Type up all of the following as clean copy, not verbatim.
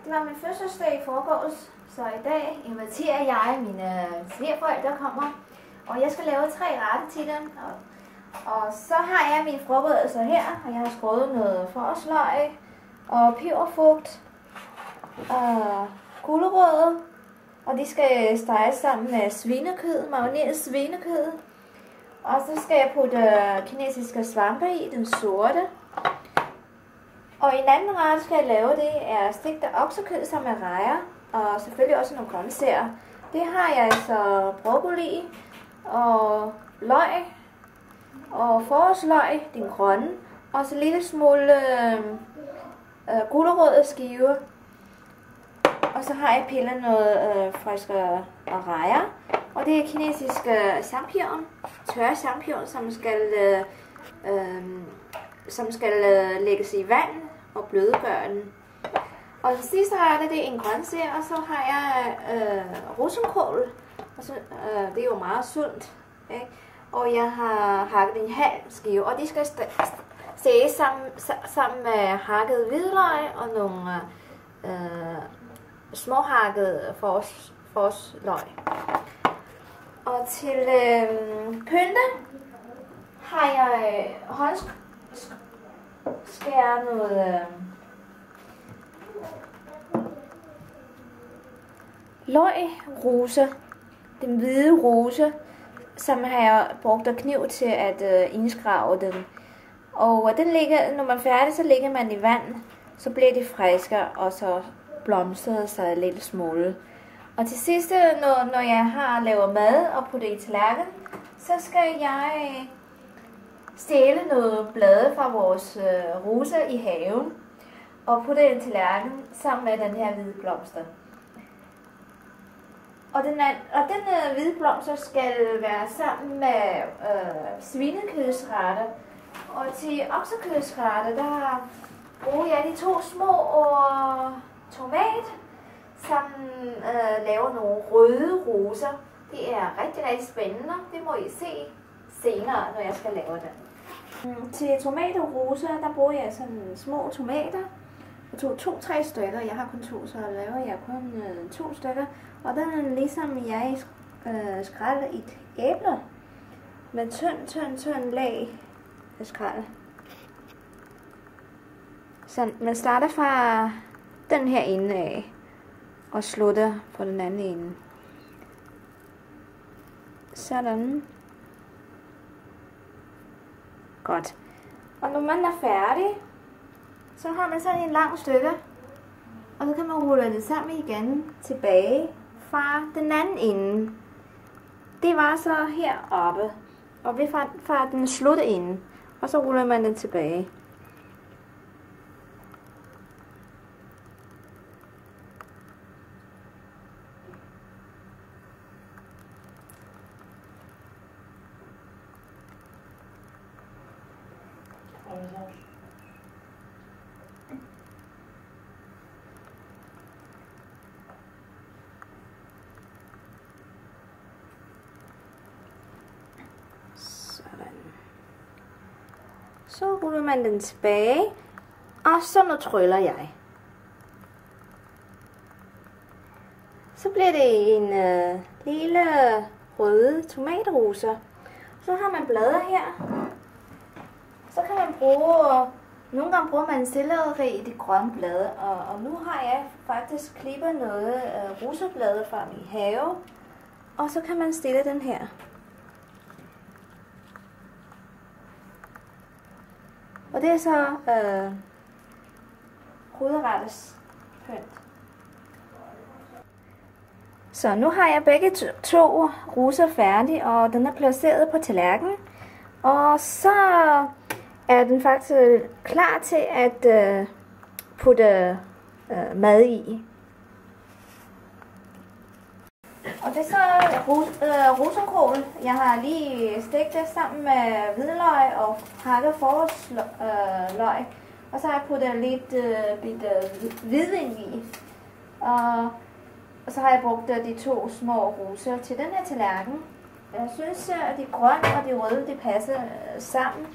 Det var min fødselsdag i forgårs, så i dag inviterer jeg mine svigerforældre kommer, og jeg skal lave 3 retter til dem. Og så har jeg mine forberedelser her, og jeg har skåret noget forårsløg og peberfrugt og gulerødder, og de skal steges sammen med svinekød, marineret svinekød. Og så skal jeg putte kinesiske svampe i, den sorte. Og en anden ret skal jeg lave, det er stegte oksekød sammen med rejer, og selvfølgelig også nogle grøntsager. Det har jeg altså broccoli og løg og forårsløg, den grønne, og så lille smule gulerødder skive. Og så har jeg pillet noget friske rejer, og det er kinesiske champignon, tørre champignon, som skal lægges i vand og blødgøre den. Og den sidste rette, det er en grøntsag, og så har jeg rosenkål. Og så, det er jo meget sundt, ikke? Og jeg har hakket en halv skive, og de skal steges sammen med hakket hvidløg og nogle småhakket forårsløg. Og til pynte har jeg håndskæret noget løgrose, den hvide rose, som har jeg brugt kniv til at indskrave den. Og den ligger, når man er færdig, så lægger man i vand, så bliver de friske, og så blomstrer sig en lille smule. Og til sidst, når jeg har lavet mad og puttet i tallerken, så skal jeg stjæle noget blade fra vores roser i haven og putte i en tallerken sammen med den her hvide blomster. Og den hvide blomster skal være sammen med svinekødsretter. Og til oksekødsretter, der bruger jeg de 2 små tomat, som laver nogle røde roser. Det er rigtig, rigtig spændende. Det må I se senere, når jeg skal lave den. Til tomater og roser, der bruger jeg sådan små tomater. Jeg tog 2-3 stykker. Jeg har kun 2, så laver jeg kun 2 stykker. Og den er ligesom jeg skræller et æble med tynd lag af skrald. Så man starter fra den her ende af og slutter på den anden ende. Sådan. Godt. Og når man er færdig, så har man sådan en lang stykke, og så kan man rulle det sammen igen tilbage fra den anden ende. Det var så heroppe, og vi fra den slutte ende, og så ruller man den tilbage. Så ruller man den tilbage, og så nu tryller jeg. Så bliver det en lille røde tomatrose. Så har man blader her. Så kan man nogle gange bruger man selleri i de grønne blade, og nu har jeg faktisk klippet noget roseblade fra min have, og så kan man stille den her. Og det er så hovedrettens pynt. Så nu har jeg begge 2 roser færdige, og den er placeret på tallerkenen. Og så er den faktisk klar til at putte mad i. Og det er så rosenkål. Jeg har lige stegt det sammen med hvidløg og hakket forårsløg. Og så har jeg puttet lidt hvidvin i. Og så har jeg brugt de 2 små roser til den her tallerken. Jeg synes, at de grønne og de røde, de passer sammen.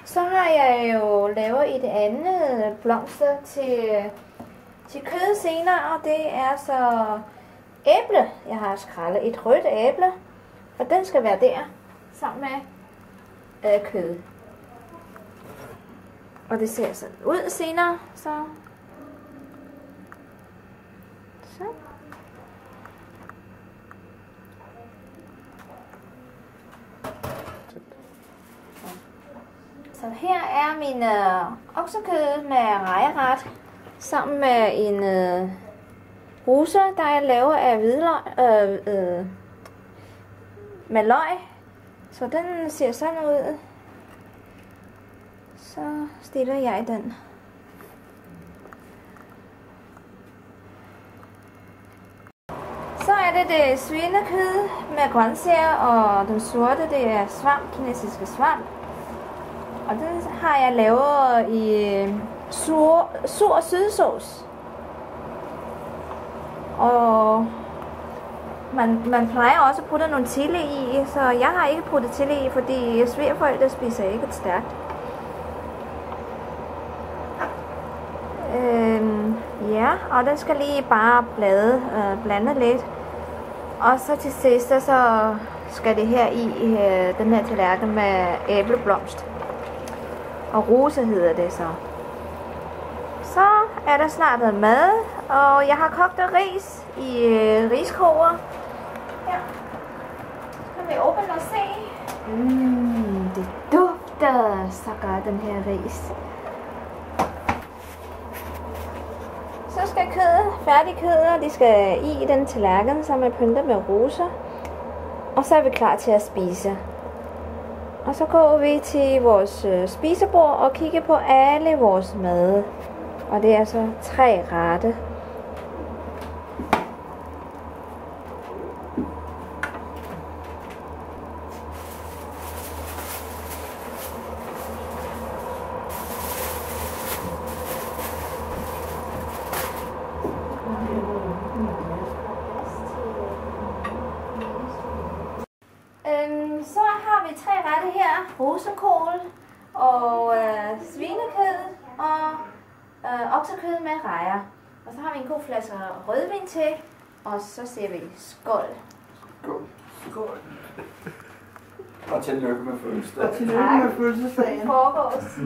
Så har jeg jo lavet et andet blomster til til kød senere, og det er så æble, jeg har skrællet. Et rødt æble, og den skal være der, sammen med kød. Og det ser sådan ud senere, så. Så her er min oksekød med rejeret, sammen med en ruse, der jeg laver af hvidløg, med løg. Så den ser sådan ud. Så stiller jeg den. Så er det svinekød med grøntsager, og den sorte, det er svamp, kinesiske svamp. Og den har jeg lavet i sur sydsauce. Og man plejer også at putte nogle chili i, så jeg har ikke puttet chili i, fordi svigerforældre spiser ikke stærkt. Ja, og den skal lige bare blande lidt. Og så til sidst, så skal det her i den her tallerken med æbleblomst. Og rose hedder det så. Så er der snart noget mad, og jeg har kogt ris i riskoger. Ja. Så kan vi åbne og se. Det dufter så godt, den her ris. Så skal færdige kødder, de skal i den tallerken, som er pyntet med roser. Og så er vi klar til at spise. Og så går vi til vores spisebord og kigger på alle vores mad. Og det er så 3 retter. Så har vi 3 retter her. Rosekål og svinekød og oksekød med rejer. Og så har vi en god flaske rødvin til. Og så siger vi skål. Skål. Skål. Og tillykke med fødselsdagen. Og tillykke med fødselsdagen. Forgårs.